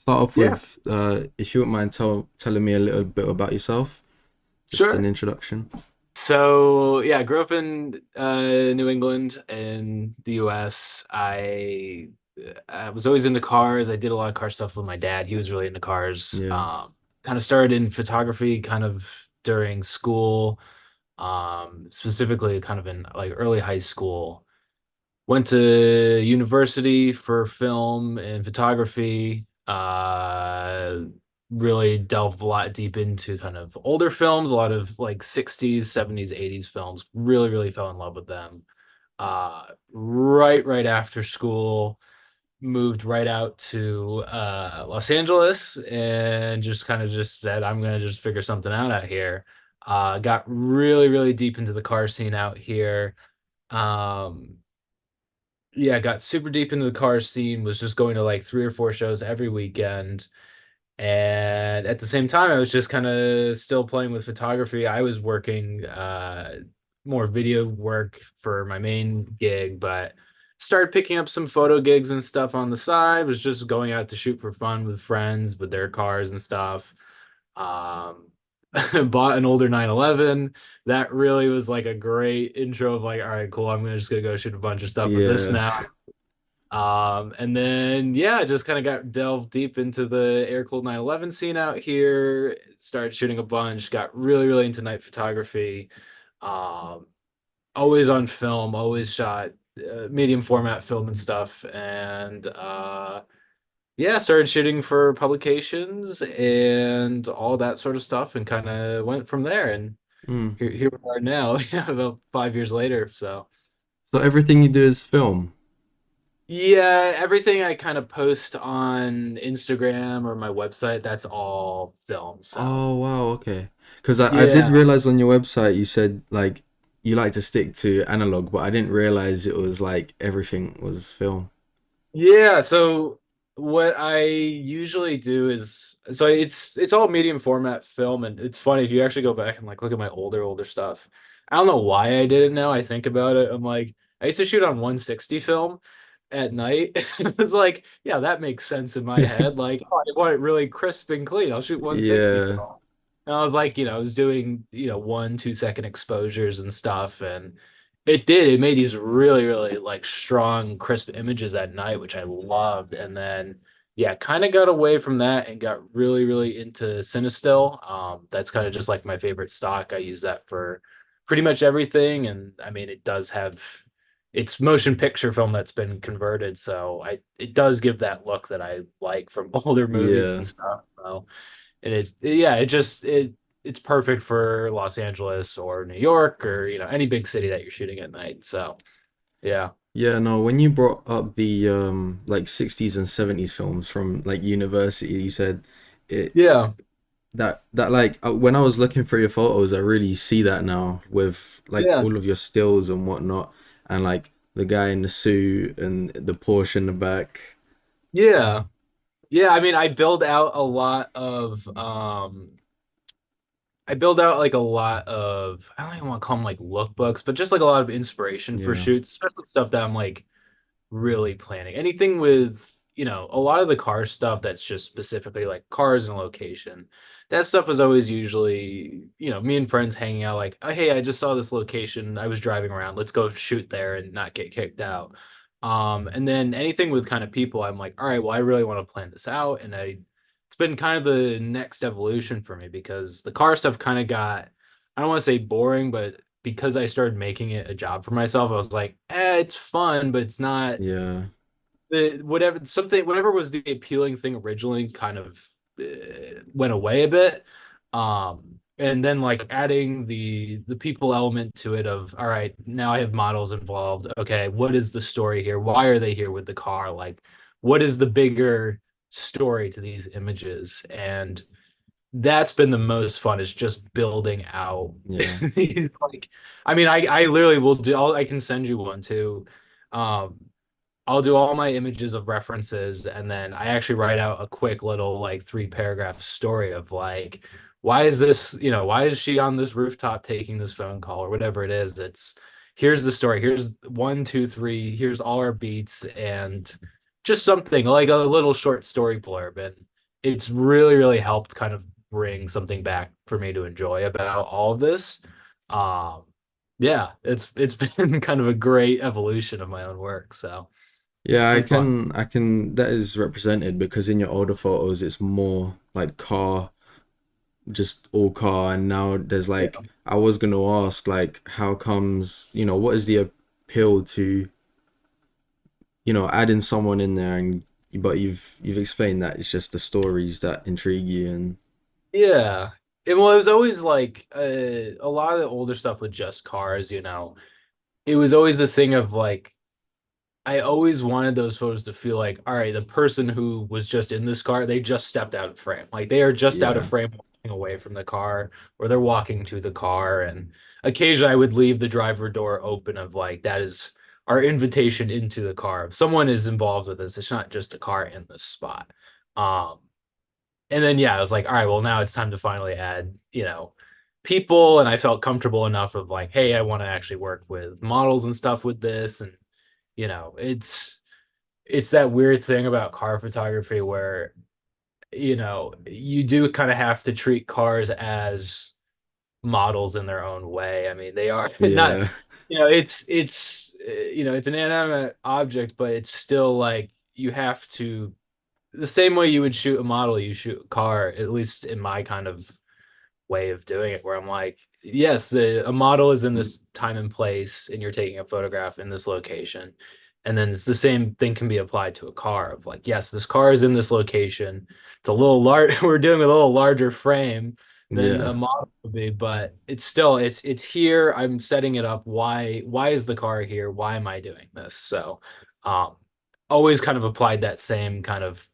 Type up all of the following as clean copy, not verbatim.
start off Yeah, with, if you wouldn't mind telling me a little bit about yourself, just an sure. introduction. So yeah, I grew up in New England in the US. I was always into cars. I did a lot of car stuff with my dad. He was really into cars. Yeah. Kind of started in photography kind of during school, specifically kind of in like early high school. Went to university for film and photography. Really delved a lot deep into kind of older films, a lot of like 60s, 70s, 80s films. Really, really fell in love with them. Right after school, moved right out to Los Angeles and just kind of just said, I'm gonna just figure something out here. Got really, really deep into the car scene out here. Um, yeah, got super deep into the car scene, was just going to like 3 or 4 shows every weekend. And at the same time, I was just kind of still playing with photography. I was working more video work for my main gig, but started picking up some photo gigs and stuff on the side, was just going out to shoot for fun with friends with their cars and stuff. Um, bought an older 911. That really was like a great intro of like, all right, cool. Just gonna go shoot a bunch of stuff with this Yeah. now. And then yeah, just kind of got delved deep into the air cooled 911 scene out here. Started shooting a bunch. Got really, really into night photography. Um, Always on film. Always shot medium format film and stuff. And yeah, started shooting for publications and all that sort of stuff, and kind of went from there. And Mm. here we are now, yeah, about 5 years later. So, So everything you do is film. yeah, everything I kind of post on Instagram or my website, that's all film. So, Oh wow, okay. Because I did yeah. realize on your website you said like you like to stick to analog, but I didn't realize it was like everything was film. Yeah, so what I usually do is so it's all medium format film, and it's funny if you actually go back and like look at my older stuff. I don't know why I did it now. I think about it. I'm like, I used to shoot on 160 film at night. It's like, yeah, that makes sense in my head. Like, oh, I want it really crisp and clean. I'll shoot 160 Yeah. film. And I was like, I was doing, 1, 2 second exposures and stuff. And it did. It made these really, really like strong, crisp images at night, which I loved. And then, yeah, kind of got away from that and got really, really into Cinestill. That's kind of just like my favorite stock. I use that for pretty much everything. And I mean, it does have it's motion picture film that's been converted, so it does give that look that I like from older movies Yeah. and stuff. So, and yeah, it's perfect for Los Angeles or New York or any big city that you're shooting at night. So yeah, Yeah, no, when you brought up the like 60s and 70s films from like university, you said it yeah, that like when I was looking through your photos, I really see that now with like yeah, all of your stills and whatnot, and like the guy in the suit and the Porsche in the back. yeah, yeah. I mean, I build out like a lot of, I don't even want to call them like lookbooks, but just like a lot of inspiration for Yeah, shoots, especially stuff that I'm like really planning. Anything with, a lot of the car stuff that's just specifically like cars and location. That stuff was always usually, me and friends hanging out like, oh, hey, I just saw this location. I was driving around. Let's go shoot there and not get kicked out. And then anything with kind of people, I'm like, all right, well, I really want to plan this out. And it's been kind of the next evolution for me because the car stuff kind of got, I don't want to say boring, but because I started making it a job for myself, I was like, it's fun, but it's not yeah, whatever was the appealing thing originally kind of went away a bit. And then like adding the people element to it of all right, now I have models involved. Okay, what is the story here? Why are they here with the car? Like, what is the bigger story to these images? And that's been the most fun is just building out yeah, these like I mean I literally will do I can send you one too. Um I'll do all my images of references and then I actually write out a quick little like 3 paragraph story of like why is she on this rooftop taking this phone call or whatever it is. It's here's the story. Here's 1, 2, 3, here's all our beats and just something like a little short story blurb. And it's really, really helped kind of bring something back for me to enjoy about all of this. Um, yeah, it's been kind of a great evolution of my own work. So it's Yeah, been fun. I can, that is represented because in your older photos, it's more like car, just all car. And now there's like, Yeah. I was going to ask, like, how comes, what is the appeal to, adding someone in there but you've explained that it's just the stories that intrigue you and Yeah. And well, it was always like a lot of the older stuff with just cars, it was always a thing of like I always wanted those photos to feel like, all right, the person who was just in this car, they just stepped out of frame. Like they are just out of yeah, frame walking away from the car, or they're walking to the car. And occasionally I would leave the driver door open of like, that is our invitation into the car. If someone is involved with this, it's not just a car in this spot. Um, and then yeah, I was like, all right, well now it's time to finally add, people. And I felt comfortable enough of like, hey, I want to actually work with models and stuff with this. And it's that weird thing about car photography where you do kind of have to treat cars as models in their own way. I mean, they are not, yeah, it's an inanimate object, but it's still like you have to, the same way you would shoot a model, you shoot a car, at least in my kind of way of doing it, where I'm like, yes, a model is in this time and place, and you're taking a photograph in this location. And then it's the same thing can be applied to a car of like, yes, this car is in this location. It's a little large. We're dealing with a little larger frame than yeah, a model would be, but it's still it's here. I'm setting it up. Why is the car here? Why am I doing this? So um always kind of applied that same kind of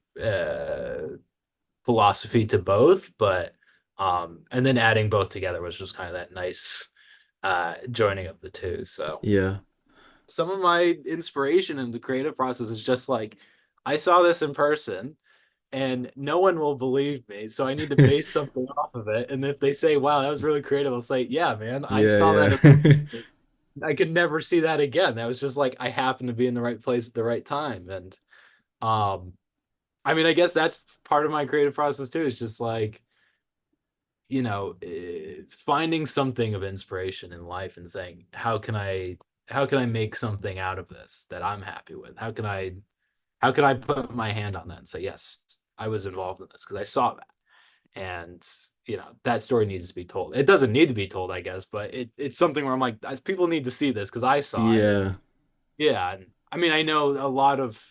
philosophy to both, but and then adding both together was just kind of that nice joining of the two. So yeah, some of my inspiration in the creative process is just like I saw this in person and no one will believe me. So I need to base something off of it. And if they say, wow, that was really creative, I'll say, yeah, man, I yeah, saw that. yeah, I could never see that again. That was just like I happened to be in the right place at the right time. And um, I mean, I guess that's part of my creative process too. It's just like finding something of inspiration in life and saying, how can I make something out of this that I'm happy with? How can I put my hand on that and say, yes, I was involved in this because I saw that. And that story needs to be told. It doesn't need to be told, I guess, but it's something where I'm like, people need to see this because I saw it. And yeah, yeah, and I mean, I know a lot of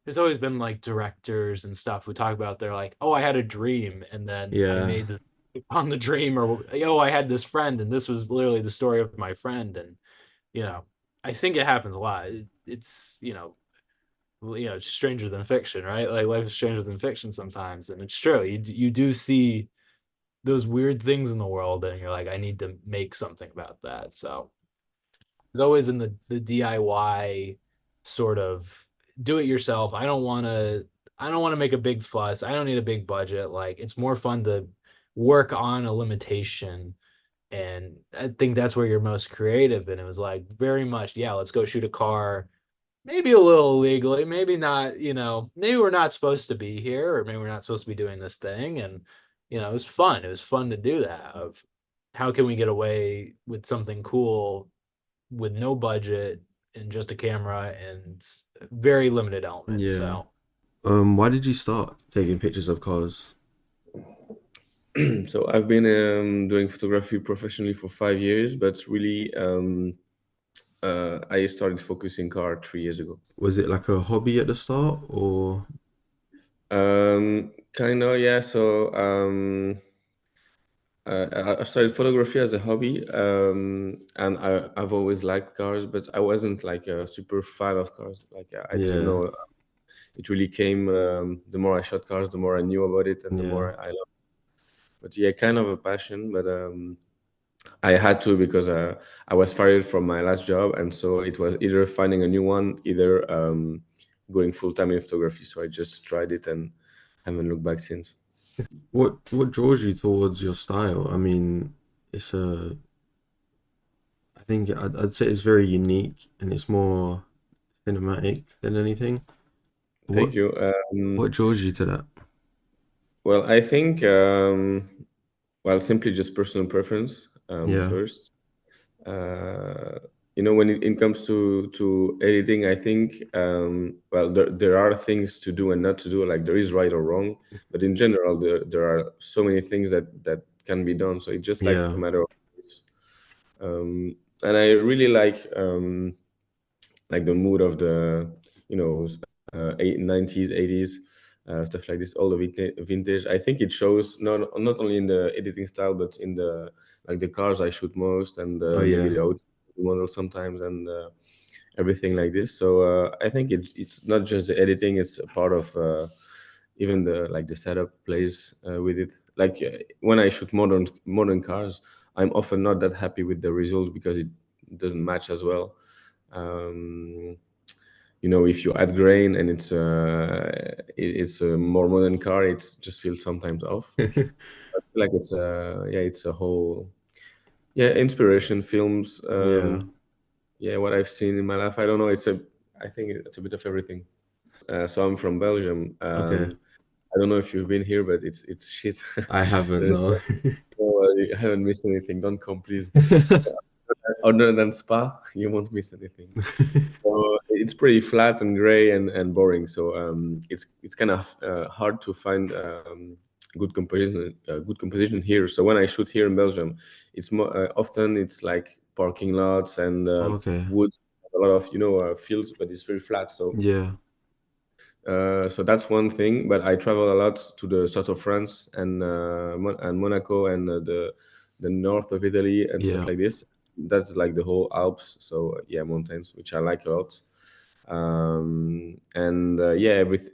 there's always been like directors and stuff who talk about they're like, oh, I had a dream and then I yeah, made the on the dream, or oh, I had this friend and this was literally the story of my friend. And you know I think it happens a lot. It's it's stranger than fiction, right? Like life is stranger than fiction sometimes, and it's true. You do see those weird things in the world and you're like, I need to make something about that. So it's always in the DIY sort of do it yourself. I don't want to make a big fuss. I don't need a big budget. Like it's more fun to work on a limitation. And I think that's where you're most creative. And it was like very much, yeah, let's go shoot a car, maybe a little illegally, maybe not, maybe we're not supposed to be here, or maybe we're not supposed to be doing this thing. And, it was fun. It was fun to do that of how can we get away with something cool with no budget and just a camera and very limited elements. yeah. So Why did you start taking pictures of cars? So I've been doing photography professionally for 5 years, but really I started focusing car 3 years ago. Was it like a hobby at the start or Kind of, yeah. So I started photography as a hobby, and I've always liked cars, but I wasn't like a super fan of cars. Like I didn't yeah, know. It really came. The more I shot cars, the more I knew about it, and the yeah, more I loved. But yeah, kind of a passion, but I had to because I was fired from my last job, and so it was either finding a new one, either going full time in photography. So I just tried it and haven't looked back since. what draws you towards your style? I mean, it's a I think I'd say it's very unique and it's more cinematic than anything. What Thank you. what draws you to that? Well, I think well, simply just personal preference Yeah. first. Uh, when it comes to editing, I think well, there are things to do and not to do. Like there is right or wrong, but in general, there are so many things that can be done. So it's just like Yeah. a matter of choice. And I really like the mood of the you know 90s 80s stuff like this, all the vintage. I think it shows not only in the editing style but in the like the cars I shoot most, and Oh maybe yeah. the auto model sometimes, and everything like this. So I think it's not just the editing, it's a part of even the like the setup plays with it. Like when I shoot modern cars, I'm often not that happy with the result because it doesn't match as well. um, if you add grain and it's a more modern car, it just feels sometimes off. I feel like it's a whole inspiration films. Yeah. What I've seen in my life, I don't know, I think it's a bit of everything. So I'm from Belgium. Okay. I don't know if you've been here, but it's shit. I haven't, There's no. I haven't missed anything. Don't come, please. Other than Spa, you won't miss anything. So it's pretty flat and gray and boring. So it's kind of hard to find good composition here. So when I shoot here in Belgium, it's more often it's like parking lots and Okay. woods, a lot of fields, but it's very flat. So Yeah. so that's one thing. But I travel a lot to the south of France and and Monaco and the north of Italy and stuff Yeah. like this. That's like the whole Alps. So yeah, mountains, which I like a lot. And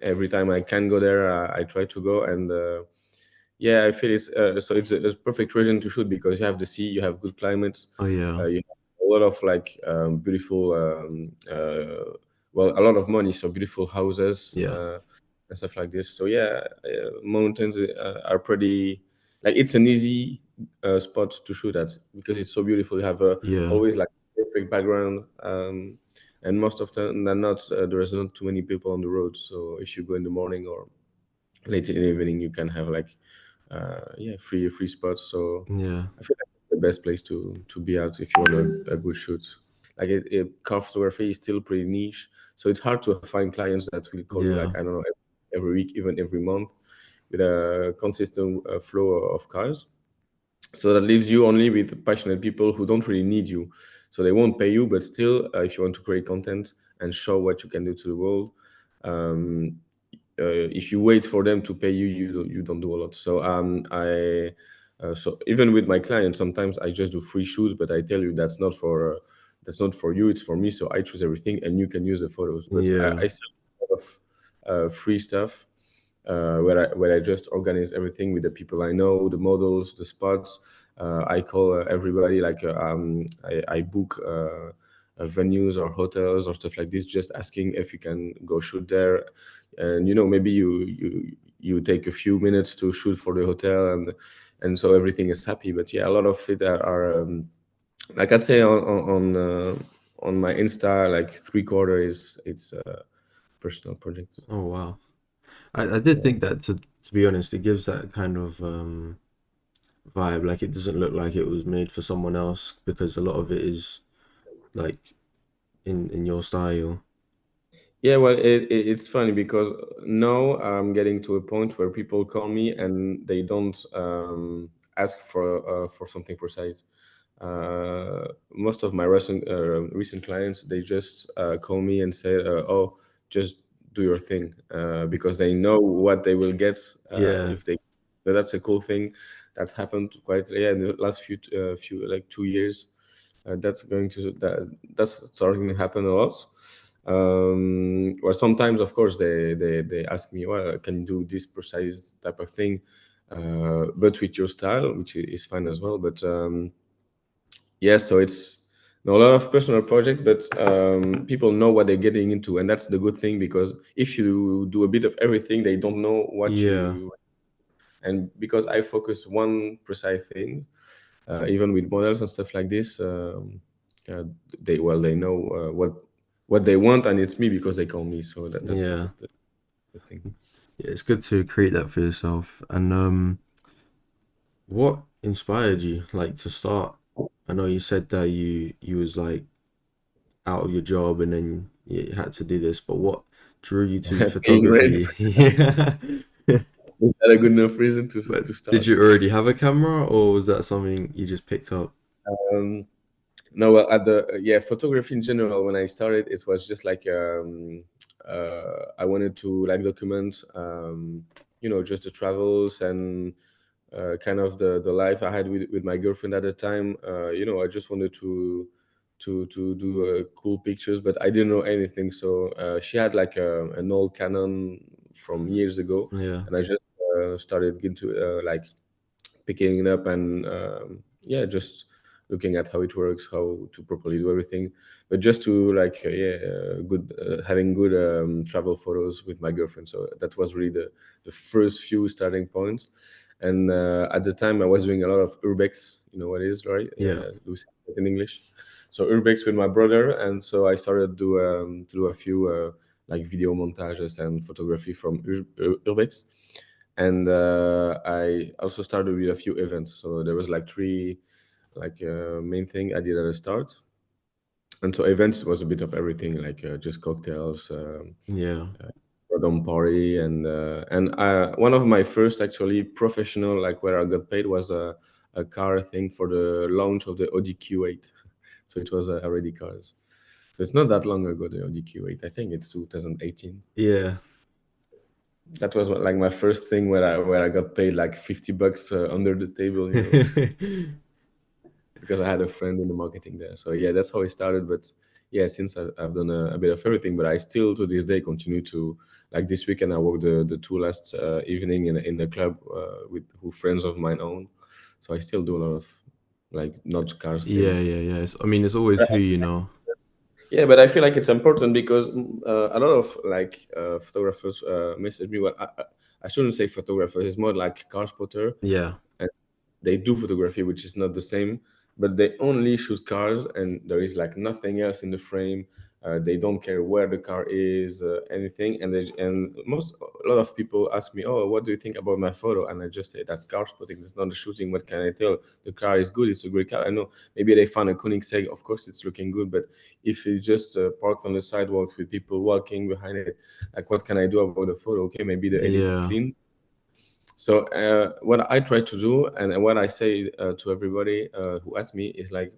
every time I can go there, I try to go. And I feel it's a perfect region to shoot because you have the sea, you have good climates, Oh yeah. you have a lot of like beautiful well, a lot of money, so beautiful houses Yeah. and stuff like this. So mountains are pretty, like, it's an easy spot to shoot at because it's so beautiful. You have Yeah. always like perfect background, and most often than not, there is not too many people on the road. So if you go in the morning or late in the evening, you can have like free spots. So Yeah. I feel like it's the best place to be at if you want a good shoot. Like car photography is still pretty niche, so it's hard to find clients that will call you, Yeah. like, I don't know, every week, even every month, with a consistent flow of cars. So that leaves you only with passionate people who don't really need you. So they won't pay you, but still, if you want to create content and show what you can do to the world, um, if you wait for them to pay you, you don't do a lot. So so even with my clients, sometimes I just do free shoots, but I tell you that's not for you, it's for me. So I choose everything, and you can use the photos. But Yeah. I still have a lot of free stuff where I just organize everything with the people I know, the models, the spots. I call everybody, like I book venues or hotels or stuff like this, just asking if you can go shoot there. And maybe you take a few minutes to shoot for the hotel, and so everything is happy. But yeah, a lot of it are like I'd say on my Insta, like three-quarter is it's personal projects. Oh wow. I did think that, to be honest, it gives that kind of vibe. Like it doesn't look like it was made for someone else because a lot of it is like in your style. Yeah, well, it's funny because now I'm getting to a point where people call me and they don't ask for something precise. Most of my recent clients, they just call me and say, "Oh, just do your thing," because they know what they will get Yeah. if they. So that's a cool thing that happened quite in the last few like 2 years. That's starting to happen a lot. Well, sometimes, of course, they ask me, well, can you do this precise type of thing, but with your style, which is fine as well. But so it's a lot of personal project, but people know what they're getting into, and that's the good thing, because if you do a bit of everything, they don't know what Yeah. you. And because I focus one precise thing, even with models and stuff like this, uh, they know what they want, and it's me because they call me. So that's Yeah. the thing. Yeah, it's good to create that for yourself. And what inspired you like to start? I know you said that you was like out of your job and then you had to do this, but what drew you to Paying rent. photography? Yeah. Is that a good enough reason to But did start? you already have a camera or was that something you just picked up? Um, no, well, at the yeah, photography in general. When I started, it was just like I wanted to like document, just the travels and kind of the life I had with my girlfriend at the time. I just wanted to do cool pictures, but I didn't know anything. So she had like an old Canon from years ago, Yeah. and I just started into like picking it up and yeah, just looking at how it works, how to properly do everything, but just to like good having good travel photos with my girlfriend. So that was really the first few starting points. And at the time I was doing a lot of urbex, you know what it is, right? Yeah. Lucy in English. So urbex with my brother, and so I started to do a few like video montages and photography from urbex. And I also started with a few events. So there was like three like main thing I did at the start. And so events was a bit of everything, like just cocktails, Yeah. Rodon party, and one of my first actually professional, like where I got paid, was a car thing for the launch of the Audi Q8. So it was already cars. So it's not that long ago, the Audi Q8. I think it's 2018. Yeah. That was like my first thing where I got paid like $50 under the table, because I had a friend in the marketing there. So yeah, that's how it started. But yeah, since I've done a bit of everything, but I still to this day continue to, like this weekend I worked the two last evening in the club with who friends of mine own. So I still do a lot of like not cars Yeah, things. yeah, yeah. I mean, it's always who you know. Yeah, but I feel like it's important because a lot of like photographers message me. Well, I shouldn't say photographers. It's more like car spotter, Yeah. and they do photography, which is not the same. But they only shoot cars, and there is like nothing else in the frame. They don't care where the car is, anything. And a lot of people ask me, "Oh, what do you think about my photo?" And I just say, "That's car spotting. That's not the shooting. What can I tell? The car is good. It's a great car. I know maybe they found a Koenigsegg. Of course, it's looking good, but if it's just parked on the sidewalks with people walking behind it, like what can I do about the photo? Okay, maybe the edit is Yeah. clean." So what I try to do, and what I say to everybody who asks me, is like,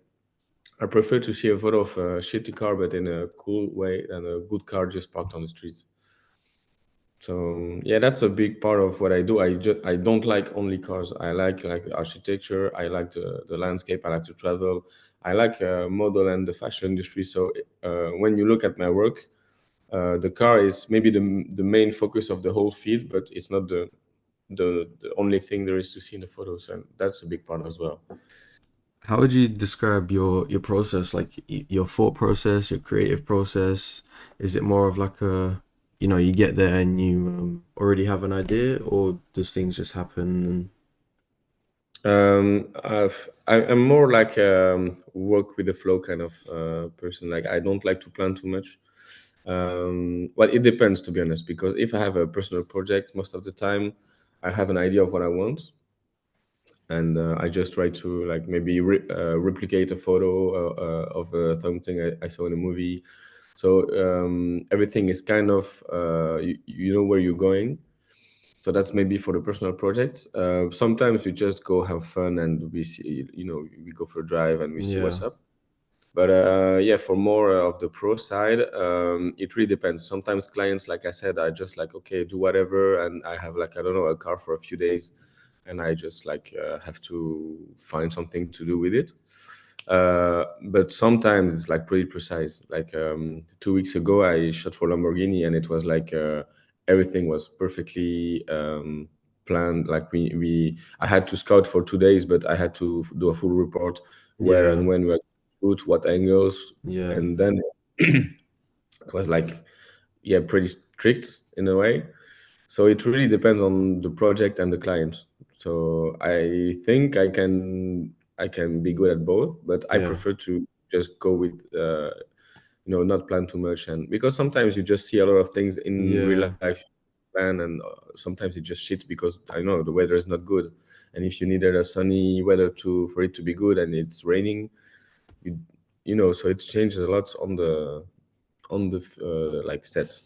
I prefer to see a photo of a shitty car, but in a cool way, than a good car just parked on the streets. So yeah, that's a big part of what I do. I don't like only cars. I like the architecture. I like the landscape. I like to travel. I like model and the fashion industry. So when you look at my work, the car is maybe the main focus of the whole feed, but it's not the only thing there is to see in the photos, and that's a big part as well. How would you describe your process, like your thought process, your creative process? Is it more of like you get there and you already have an idea, or does things just happen? And I'm more like work with the flow kind of person. Like I don't like to plan too much. Well, it depends, to be honest, because if I have a personal project, most of the time I have an idea of what I want, and I just try to like maybe replicate a photo of something I saw in a movie. So everything is kind of you know where you're going. So that's maybe for the personal projects. Sometimes we just go have fun and we see, we go for a drive and we see yeah, what's up. But yeah, for more of the pro side, it really depends. Sometimes clients, like I said, are just like, okay, do whatever, and I have like, I don't know, a car for a few days, and I just like have to find something to do with it. But sometimes it's like pretty precise. Like 2 weeks ago, I shot for Lamborghini, and it was like everything was perfectly planned. Like I had to scout for 2 days, but I had to do a full report where yeah, and when we shoot, what angles, yeah, and then it was like, yeah, pretty strict in a way. So it really depends on the project and the client. So I think I can be good at both, but I yeah, prefer to just go with not plan too much, and because sometimes you just see a lot of things in real yeah. life. plan, and sometimes it just shits because I don't know the weather is not good. And if you needed a sunny weather for it to be good, and it's raining, so it changes a lot on the like sets.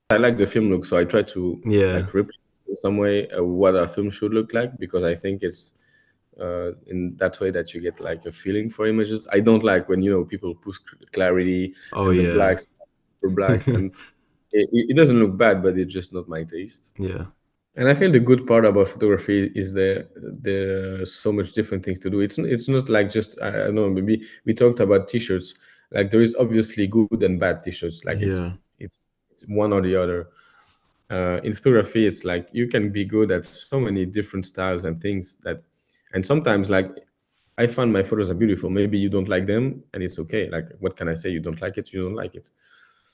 I like the film look, so I try to Yeah. like replicate in some way what a film should look like, because I think it's in that way that you get like a feeling for images. I don't like when people push clarity Oh and the yeah. blacks for blacks, and it doesn't look bad, but it's just not my taste. Yeah. And I think the good part about photography is there's so much different things to do. It's not like just, I don't know, maybe we talked about t-shirts. Like there is obviously good and bad t-shirts. Like Yeah. it's one or the other. In photography, it's like you can be good at so many different styles and things and sometimes like I find my photos are beautiful. Maybe you don't like them, and it's okay. Like what can I say? You don't like it, you don't like it.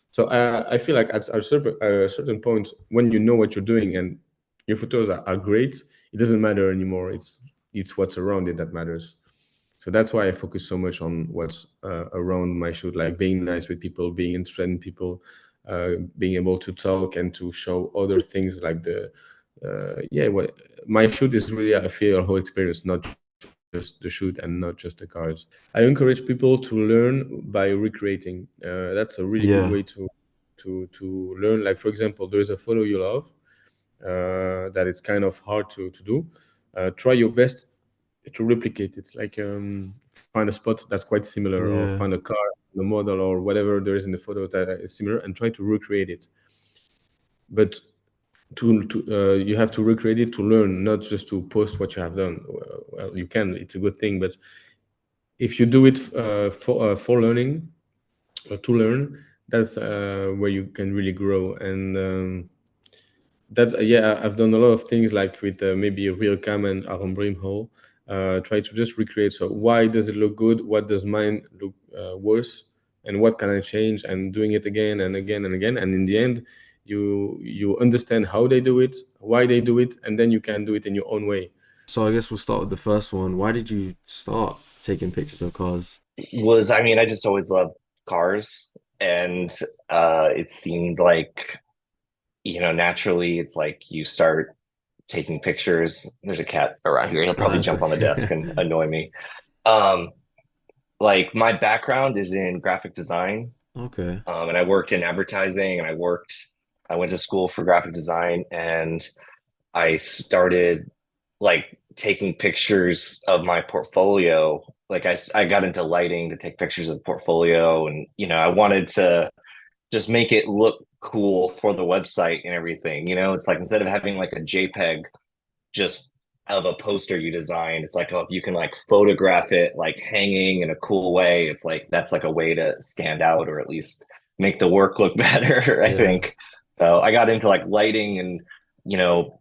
So I feel like at a certain point, when you know what you're doing and your photos are great, it doesn't matter anymore. It's what's around it that matters. So that's why I focus so much on what's around my shoot, like being nice with people, being interested in people, being able to talk and to show other things like what my shoot is really, I feel, a whole experience, not just the shoot and not just the cars. I encourage people to learn by recreating. That's a really good Yeah. way to learn. Like for example, there's a photo you love that it's kind of hard to do. Try your best to replicate it. Like find a spot that's quite similar, or Yeah. find a car, the model, or whatever there is in the photo that is similar, and try to recreate it. But you have to recreate it to learn, not just to post what you have done. Well, you can, it's a good thing, but if you do it for learning or to learn, that's where you can really grow. And I've done a lot of things like with maybe a real cam and Aaron Brimhall, try to just recreate. So why does it look good? What does mine look worse? And what can I change? And doing it again and again and again. And in the end, you understand how they do it, why they do it, and then you can do it in your own way. So I guess we'll start with the first one. Why did you start taking pictures of cars? I just always loved cars, and it seemed like, naturally it's like you start taking pictures. There's a cat around here. He'll probably that's jump on the okay. desk and annoy me. Like my background is in graphic design, Okay. and I worked in advertising, and I went to school for graphic design, and I started like taking pictures of my portfolio. Like I got into lighting to take pictures of the portfolio, and I wanted to just make it look cool for the website and everything. It's like instead of having like a JPEG just of a poster you designed, it's like, oh, if you can like photograph it like hanging in a cool way, it's like that's like a way to stand out, or at least make the work look better, I Yeah. think. So I got into like lighting, and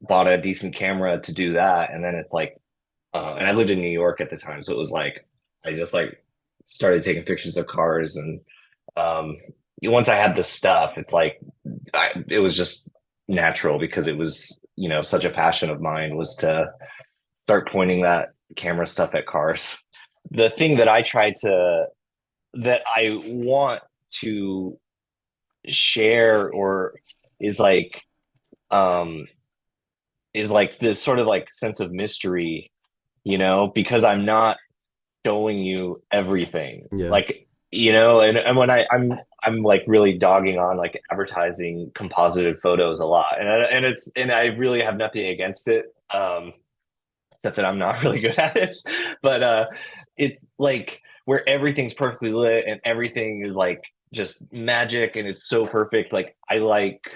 bought a decent camera to do that. And then it's like and I lived in New York at the time, so it was like I just like started taking pictures of cars. And once I had the stuff, it's like it was just natural, because it was such a passion of mine was to start pointing that camera stuff at cars. The thing that I want to share, or is like this sort of like sense of mystery, because I'm not showing you everything. Yeah. Like, and when I'm like really dogging on like advertising composited photos a lot, and I really have nothing against it, except that I'm not really good at it. But it's like where everything's perfectly lit and everything is like just magic and it's so perfect. Like I like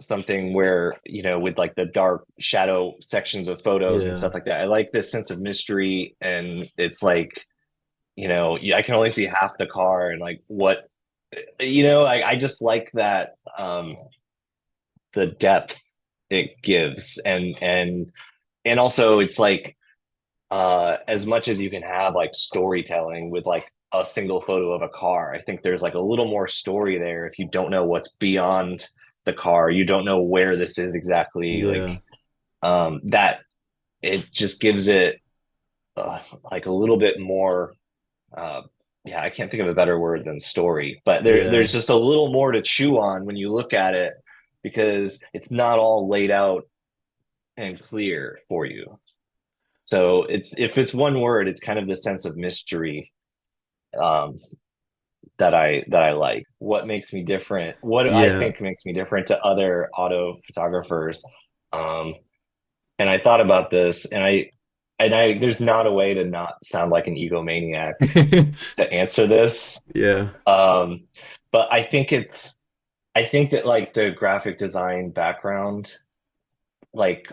something where with like the dark shadow sections of photos and Yeah. stuff like that. I like this sense of mystery, and it's like I can only see half the car, and like what I just like that the depth it gives, and also it's like as much as you can have like storytelling with like a single photo of a car, I think there's like a little more story there if you don't know what's beyond the car. You don't know where this is exactly. Yeah. Like that it just gives it like a little bit more I can't think of a better word than story, but Yeah. there's just a little more to chew on when you look at it, because it's not all laid out and clear for you. So if it's one word, it's kind of the sense of mystery that I like. What makes me different? What I Yeah. think makes me different to other auto photographers. And I thought about this, and I there's not a way to not sound like an egomaniac to answer this. Yeah. But I think that like the graphic design background, like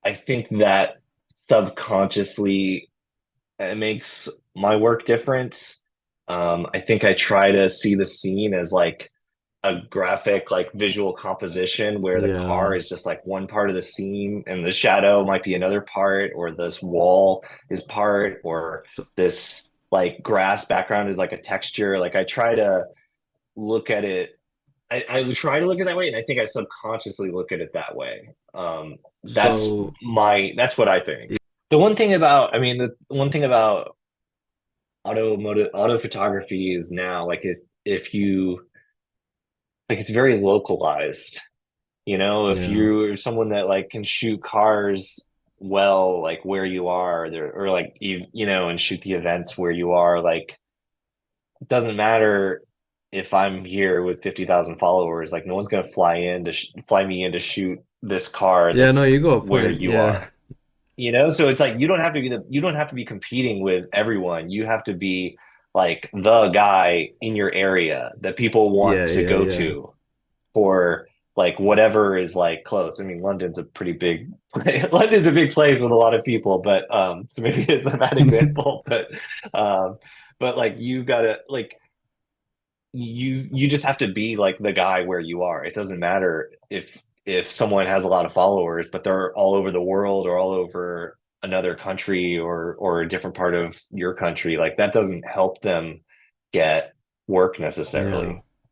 I think that subconsciously it makes my work different. I think I try to see the scene as like a graphic, like visual composition where the car Yeah. is just like one part of the scene and the shadow might be another part, or this wall is part, or So, this like grass background is like a texture. Like I try to look at it. I try to look at it that way, and I think I subconsciously look at it that way. That's so that's what I think. The one thing about, I mean, the one thing about auto photography is now, like if you like, it's very localized. You know, if yeah. you're someone that like can shoot cars well, like where you are there, or like you know, and shoot the events where you are, like it doesn't matter if I'm here with 50,000 followers, like no one's gonna fly me in to shoot this car Yeah, no, that's you got a where point. you Yeah. are. You know, so it's like you don't have to be competing with everyone. You have to be like the guy in your area that people want Yeah, to yeah, go yeah. to for like whatever is like close. I mean, London's a pretty big London's a big place with a lot of people, but so maybe it's a bad example, but like you gotta like you just have to be like the guy where you are. It doesn't matter if someone has a lot of followers, but they're all over the world or all over another country or a different part of your country. Like that doesn't help them get work necessarily. Yeah.